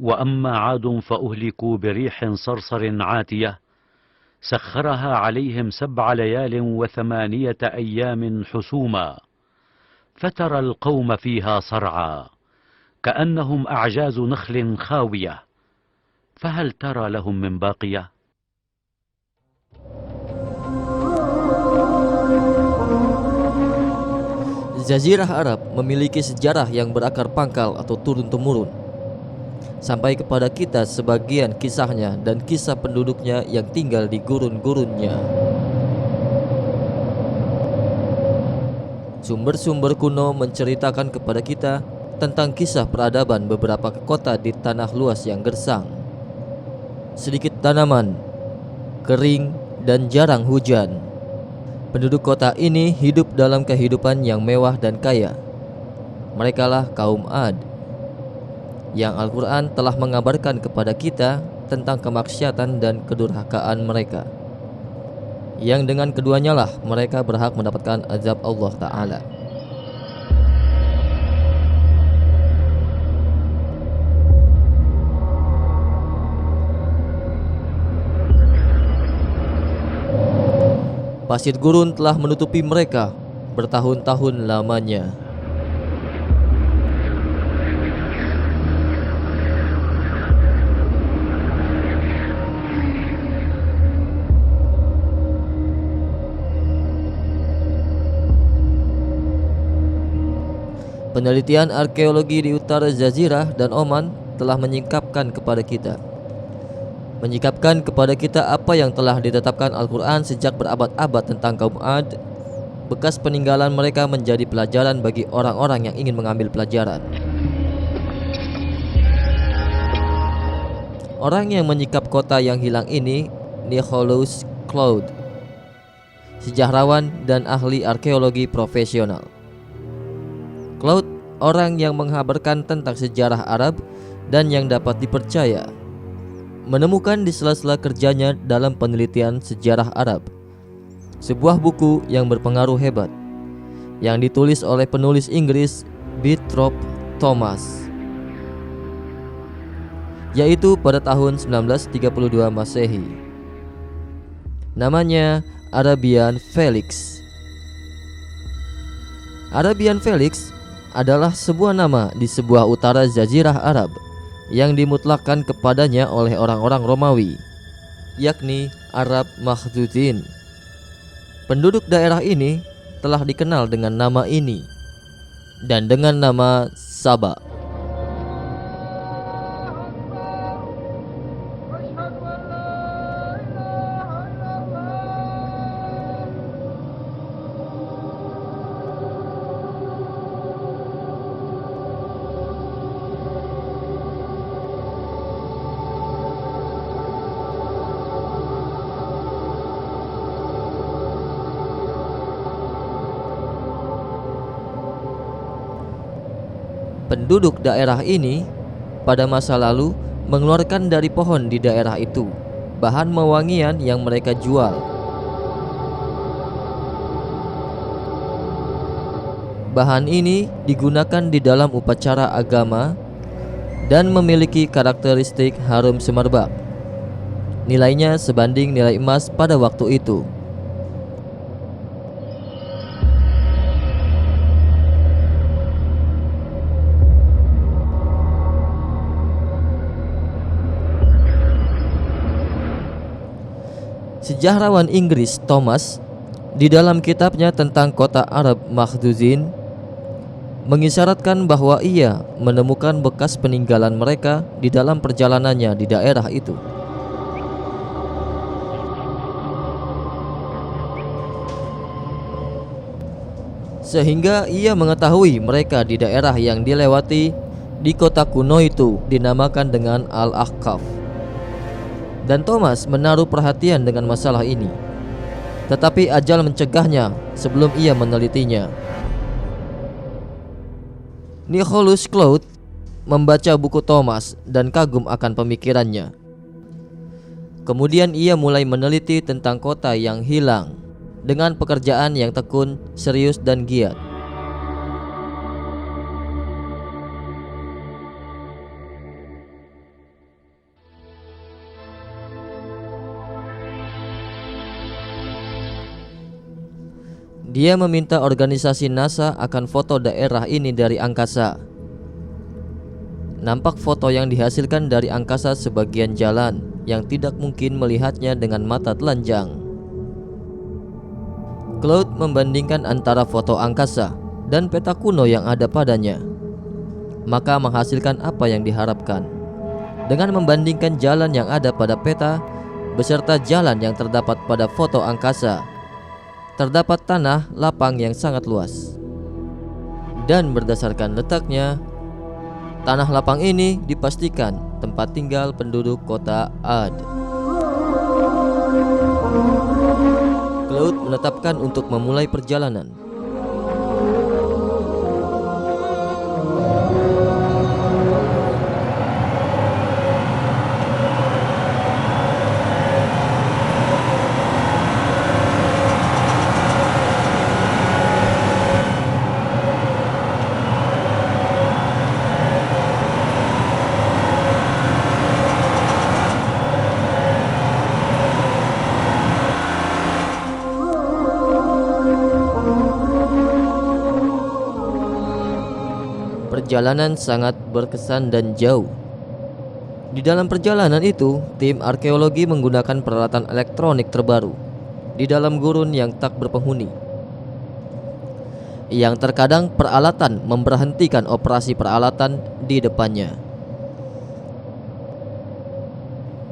وأما عاد فأهلكوا بريح صرصر عاتية سخرها عليهم 7 ليال و8 أيام حسوما فترى القوم فيها صرعى كأنهم أعجاز نخل خاوية فهل ترى لهم من باقية. Jazirah Arab memiliki sejarah yang berakar pangkal atau turun-temurun. Sampai kepada kita sebagian kisahnya dan kisah penduduknya yang tinggal di gurun-gurunnya. Sumber-sumber kuno menceritakan kepada kita tentang kisah peradaban beberapa kota di tanah luas yang gersang. Sedikit tanaman, kering, dan jarang hujan. Penduduk kota ini hidup dalam kehidupan yang mewah dan kaya. Merekalah kaum Ad, yang Al-Quran telah mengabarkan kepada kita tentang kemaksiatan dan kedurhakaan mereka, yang dengan keduanya lah mereka berhak mendapatkan azab Allah Ta'ala. Pasir gurun telah menutupi mereka bertahun-tahun lamanya. Penelitian arkeologi di utara Jazirah dan Oman telah menyingkapkan kepada kita apa yang telah ditetapkan Al-Quran sejak berabad-abad tentang kaum Ad. Bekas peninggalan mereka menjadi pelajaran bagi orang-orang yang ingin mengambil pelajaran. Orang yang menyikap kota yang hilang ini Nicolaus Cloud, sejarawan dan ahli arkeologi profesional. Cloud orang yang menghabarkan tentang sejarah Arab dan yang dapat dipercaya, menemukan di sela-sela kerjanya dalam penelitian sejarah Arab sebuah buku yang berpengaruh hebat yang ditulis oleh penulis Inggris Beatrop Thomas, yaitu pada tahun 1932 Masehi. Namanya Arabian Felix. Arabian Felix adalah sebuah nama di sebuah utara Jazirah Arab yang dimutlakkan kepadanya oleh orang-orang Romawi, yakni Arab Makhzuzin. Penduduk daerah ini telah dikenal dengan nama ini dan dengan nama Saba. Penduduk daerah ini pada masa lalu mengeluarkan dari pohon di daerah itu bahan wewangian yang mereka jual. Bahan ini digunakan di dalam upacara agama dan memiliki karakteristik harum semerbak. Nilainya sebanding nilai emas pada waktu itu. Sejarawan Inggris Thomas di dalam kitabnya tentang kota Arab Makhzuzin mengisyaratkan bahwa ia menemukan bekas peninggalan mereka di dalam perjalanannya di daerah itu. Sehingga ia mengetahui mereka di daerah yang dilewati di kota kuno itu dinamakan dengan Al-Ahqaf. Dan Thomas menaruh perhatian dengan masalah ini, tetapi ajal mencegahnya sebelum ia menelitinya. Nicolaus Cloud membaca buku Thomas dan kagum akan pemikirannya. Kemudian ia mulai meneliti tentang kota yang hilang dengan pekerjaan yang tekun, serius, dan giat. Dia meminta organisasi NASA akan foto daerah ini dari angkasa. Nampak foto yang dihasilkan dari angkasa sebagian jalan yang tidak mungkin melihatnya dengan mata telanjang. Claude membandingkan antara foto angkasa dan peta kuno yang ada padanya, maka menghasilkan apa yang diharapkan. Dengan membandingkan jalan yang ada pada peta beserta jalan yang terdapat pada foto angkasa, terdapat tanah lapang yang sangat luas. Dan berdasarkan letaknya, tanah lapang ini dipastikan tempat tinggal penduduk kota Ad. Claude menetapkan untuk memulai perjalanan. Perjalanan sangat berkesan dan jauh. Di dalam perjalanan itu, tim arkeologi menggunakan peralatan elektronik terbaru di dalam gurun yang tak berpenghuni, yang terkadang peralatan memberhentikan operasi peralatan di depannya.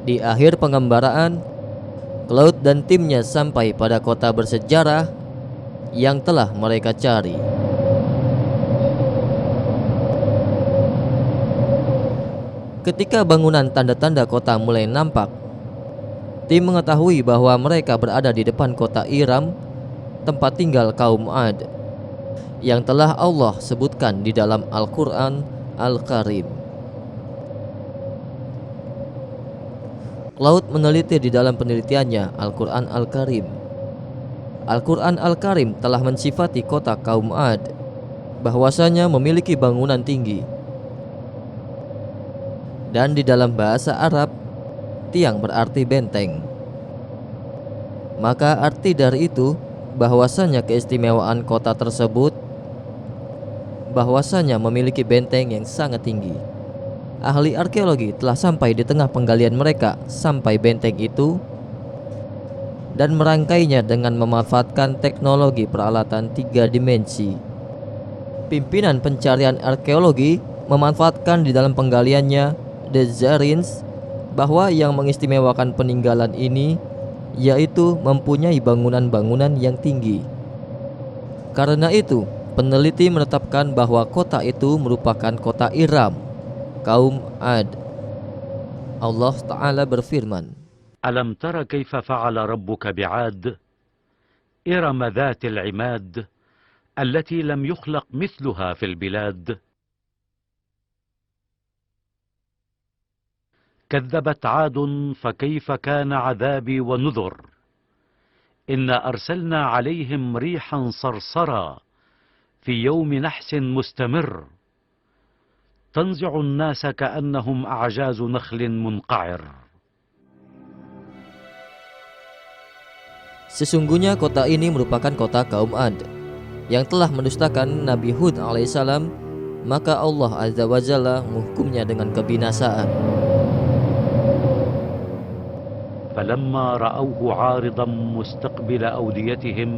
Di akhir pengembaraan, Claude dan timnya sampai pada kota bersejarah yang telah mereka cari. Ketika bangunan tanda-tanda kota mulai nampak, tim mengetahui bahwa mereka berada di depan kota Iram, tempat tinggal kaum Ad, yang telah Allah sebutkan di dalam Al-Quran Al-Karim. Claude meneliti di dalam penelitiannya Al-Quran Al-Karim. Al-Quran Al-Karim telah mensifati kota kaum Ad bahwasanya memiliki bangunan tinggi. Dan di dalam bahasa Arab, tiang berarti benteng. Maka arti dari itu bahwasanya keistimewaan kota tersebut bahwasanya memiliki benteng yang sangat tinggi. Ahli arkeologi telah sampai di tengah penggalian mereka sampai benteng itu dan merangkainya dengan memanfaatkan teknologi peralatan 3 dimensi. Pimpinan pencarian arkeologi memanfaatkan di dalam penggaliannya The Zarins bahwa yang mengistimewakan peninggalan ini yaitu mempunyai bangunan-bangunan yang tinggi. Karena itu, peneliti menetapkan bahwa kota itu merupakan kota Iram, kaum Ad. Allah Ta'ala berfirman, ألم تر كيف فعل ربك بعاد إرم ذات العماد التي لم يخلق مثلها في البلاد كذبت عاد فكيف كان عذابي ونذر إنا أرسلنا عليهم ريحا صرصرا في يوم نحس مستمر تنزع الناس كأنهم أعجاز نخل منقعر. Sesungguhnya kota ini merupakan kota kaum Ad yang telah mendustakan Nabi Hud alaihissalam, maka Allah Azza wa Jalla menghukumnya dengan kebinasaan. فلما رأوه عارضا مستقبل أوديتهم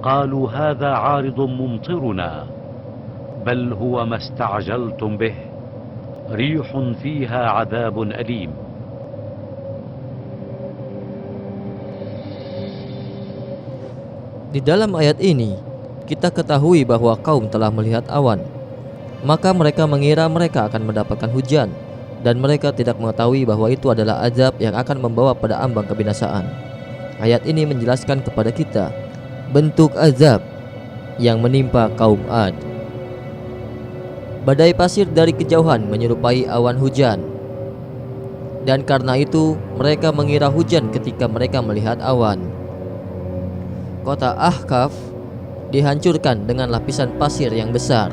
قالوا هذا عارض ممطرنا بل هو ما استعجلتم به ريح فيها عذاب أليم. Di dalam ayat ini kita ketahui bahwa kaum telah melihat awan, maka mereka mengira mereka akan mendapatkan hujan, dan mereka tidak mengetahui bahwa itu adalah azab yang akan membawa pada ambang kebinasaan. Ayat ini menjelaskan kepada kita bentuk azab yang menimpa kaum Ad. Badai pasir dari kejauhan menyerupai awan hujan, dan karena itu mereka mengira hujan ketika mereka melihat awan. Kota Ahqaf dihancurkan dengan lapisan pasir yang besar.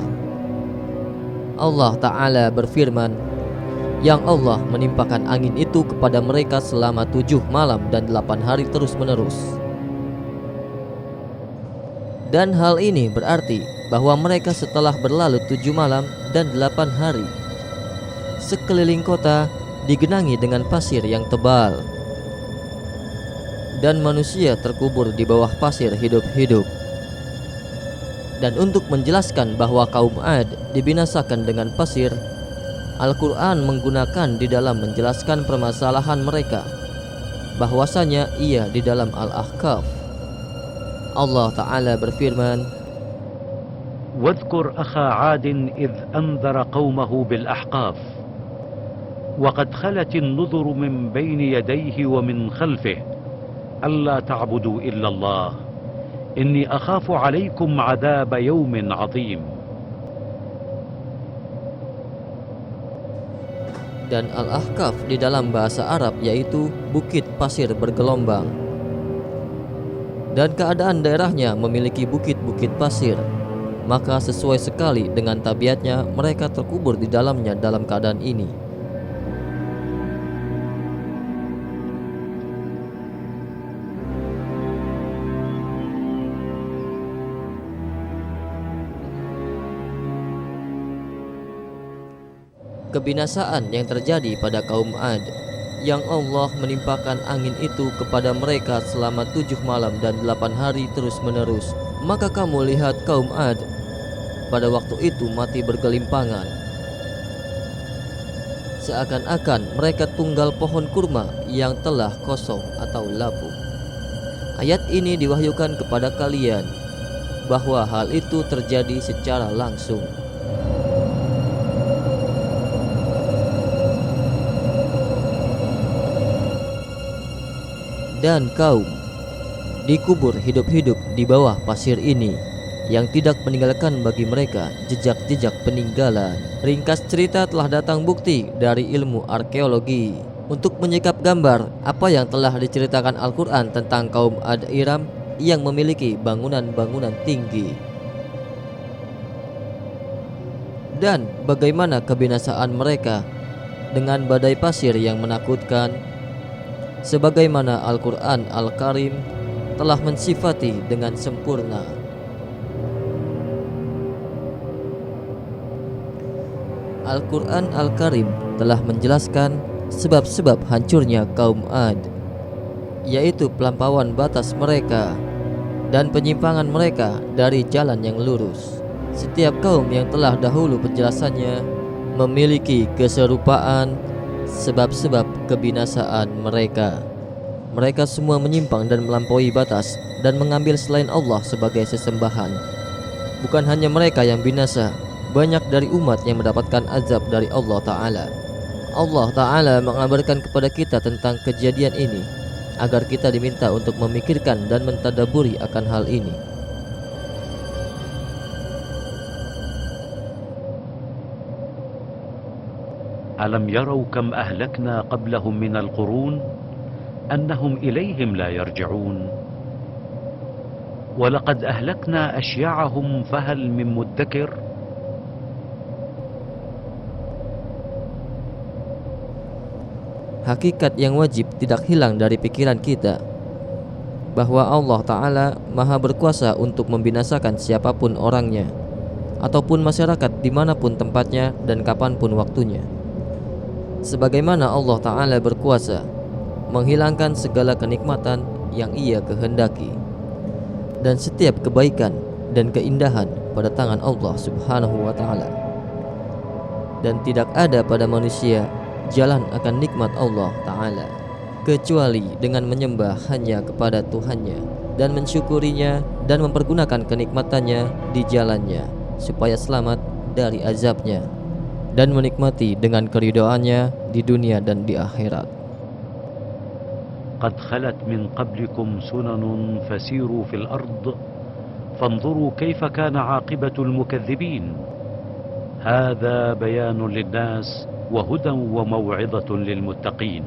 Allah Ta'ala berfirman, yang Allah menimpakan angin itu kepada mereka selama 7 malam dan 8 hari terus menerus. Dan hal ini berarti bahwa mereka setelah berlalu 7 malam dan 8 hari, sekeliling kota digenangi dengan pasir yang tebal, dan manusia terkubur di bawah pasir hidup-hidup. Dan untuk menjelaskan bahwa kaum Ad dibinasakan dengan pasir, Al-Quran menggunakan di dalam menjelaskan permasalahan mereka, bahwasanya ia di dalam Al-Ahqaf. Allah Ta'ala berfirman, واذكر أخا عاد إذ أنذر قومه بالأحقاف وقد خلت النذر من بين يديه ومن خلفه ألا تعبدوا إلا الله إني أخاف عليكم عذاب يوم عظيم. Dan Al-Ahqaf di dalam bahasa Arab yaitu bukit pasir bergelombang, dan keadaan daerahnya memiliki bukit-bukit pasir, maka sesuai sekali dengan tabiatnya mereka terkubur di dalamnya dalam keadaan ini. Kebinasaan yang terjadi pada kaum Ad, yang Allah menimpakan angin itu kepada mereka selama 7 malam dan 8 hari terus menerus. Maka kamu lihat kaum Ad pada waktu itu mati bergelimpangan, seakan-akan mereka tunggal pohon kurma yang telah kosong atau lapuk. Ayat ini diwahyukan kepada kalian bahwa hal itu terjadi secara langsung. Dan kaum dikubur hidup-hidup di bawah pasir ini, yang tidak meninggalkan bagi mereka jejak-jejak peninggalan. Ringkas cerita telah datang bukti dari ilmu arkeologi untuk menyikap gambar apa yang telah diceritakan Al-Quran tentang kaum Ad Iram yang memiliki bangunan-bangunan tinggi, dan bagaimana kebinasaan mereka dengan badai pasir yang menakutkan, sebagaimana Al-Quran Al-Karim telah mensifati dengan sempurna. Al-Quran Al-Karim telah menjelaskan sebab-sebab hancurnya kaum Ad, yaitu pelampauan batas mereka dan penyimpangan mereka dari jalan yang lurus. Setiap kaum yang telah dahulu penjelasannya memiliki keserupaan sebab-sebab kebinasaan mereka. Mereka semua menyimpang dan melampaui batas dan mengambil selain Allah sebagai sesembahan. Bukan hanya mereka yang binasa, banyak dari umat yang mendapatkan azab dari Allah Ta'ala. Allah Ta'ala mengabarkan kepada kita tentang kejadian ini agar kita diminta untuk memikirkan dan mentadaburi akan hal ini. ألم يروا كم أهلكنا قبلهم من القرون أنهم إليهم لا يرجعون ولقد أهلكنا أشياعهم فهل من مدكر. Hakikat yang wajib tidak hilang dari pikiran kita, bahwa Allah Ta'ala maha berkuasa untuk membinasakan siapapun orangnya ataupun masyarakat dimanapun tempatnya dan kapanpun waktunya. Sebagaimana Allah Ta'ala berkuasa menghilangkan segala kenikmatan yang Ia kehendaki, dan setiap kebaikan dan keindahan pada tangan Allah Subhanahu wa Ta'ala. Dan tidak ada pada manusia jalan akan nikmat Allah Ta'ala kecuali dengan menyembah hanya kepada Tuhannya dan mensyukurinya dan mempergunakan kenikmatannya di jalannya supaya selamat dari azabnya dan menikmati dengan keridhaannya di dunia dan di akhirat. قد خلت من قبلكم سنن فسيروا في الأرض فانظروا كيف كان عاقبة المكذبين هذا بيان للناس وهدى وموعظة للمتقين.